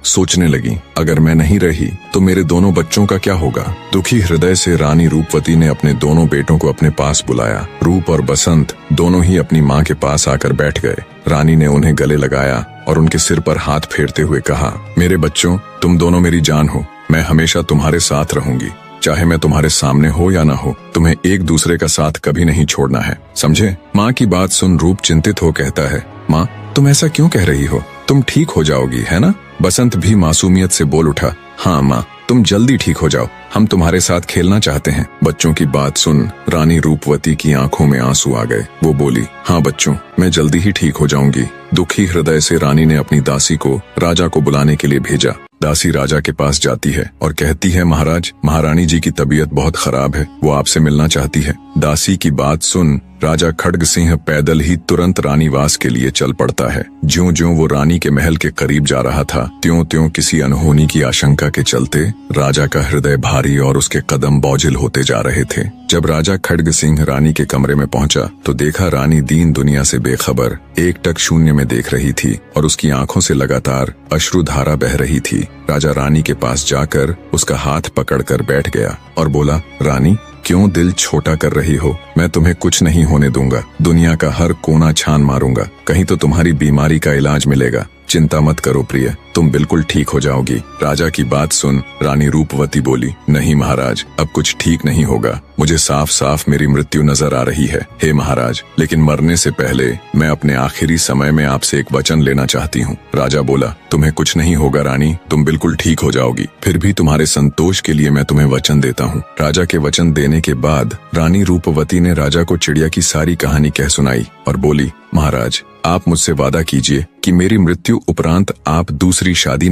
सोचने लगी, अगर मैं नहीं रही तो मेरे दोनों बच्चों का क्या होगा। दुखी हृदय से रानी रूपवती ने अपने दोनों बेटों को अपने पास बुलाया। रूप और बसंत दोनों ही अपनी माँ के पास आकर बैठ गए। रानी ने उन्हें गले लगाया और उनके सिर पर हाथ फेरते हुए कहा, मेरे बच्चों, तुम दोनों मेरी जान हो। मैं हमेशा तुम्हारे साथ रहूंगी, चाहे मैं तुम्हारे सामने हो या ना हो। तुम्हें एक दूसरे का साथ कभी नहीं छोड़ना है, समझे। माँ की बात सुन रूप चिंतित हो कहता है, माँ तुम ऐसा क्यों कह रही हो? तुम ठीक हो जाओगी, है ना? बसंत भी मासूमियत से बोल उठा, हाँ माँ, तुम जल्दी ठीक हो जाओ, हम तुम्हारे साथ खेलना चाहते हैं। बच्चों की बात सुन रानी रूपवती की आंखों में आंसू आ गए। वो बोली, हाँ बच्चों, मैं जल्दी ही ठीक हो जाऊंगी। दुखी हृदय से रानी ने अपनी दासी को राजा को बुलाने के लिए भेजा। दासी राजा के पास जाती है और कहती है, महाराज, महारानी जी की तबीयत बहुत खराब है, वो आपसे मिलना चाहती है। दासी की बात सुन राजा खड्ग सिंह पैदल ही तुरंत रानीवास के लिए चल पड़ता है। ज्यों-ज्यों वो रानी के महल के करीब जा रहा था, त्यों-त्यों किसी अनहोनी की आशंका के चलते राजा का हृदय भारी और उसके कदम बोझिल होते जा रहे थे। जब राजा खड्ग सिंह रानी के कमरे में पहुंचा तो देखा रानी दीन दुनिया से बेखबर एकटक शून्य में देख रही थी और उसकी आंखों से लगातार अश्रुधारा बह रही थी। राजा रानी के पास जाकर उसका हाथ पकड़कर बैठ गया और बोला, रानी क्यों दिल छोटा कर रही हो? मैं तुम्हें कुछ नहीं होने दूंगा, दुनिया का हर कोना छान मारूंगा, कहीं तो तुम्हारी बीमारी का इलाज मिलेगा। चिंता मत करो प्रिय, तुम बिल्कुल ठीक हो जाओगी। राजा की बात सुन रानी रूपवती बोली, नहीं महाराज, अब कुछ ठीक नहीं होगा। मुझे साफ साफ मेरी मृत्यु नजर आ रही है। हे महाराज, लेकिन मरने से पहले मैं अपने आखिरी समय में आपसे एक वचन लेना चाहती हूँ। राजा बोला, तुम्हें कुछ नहीं होगा रानी, तुम बिल्कुल ठीक हो जाओगी। फिर भी तुम्हारे संतोष के लिए मैं तुम्हें वचन देता हूँ। राजा के वचन देने के बाद रानी रूपवती ने राजा को चिड़िया की सारी कहानी कह सुनाई और बोली, महाराज, आप मुझसे वादा कीजिए कि मेरी मृत्यु उपरांत आप दूसरी शादी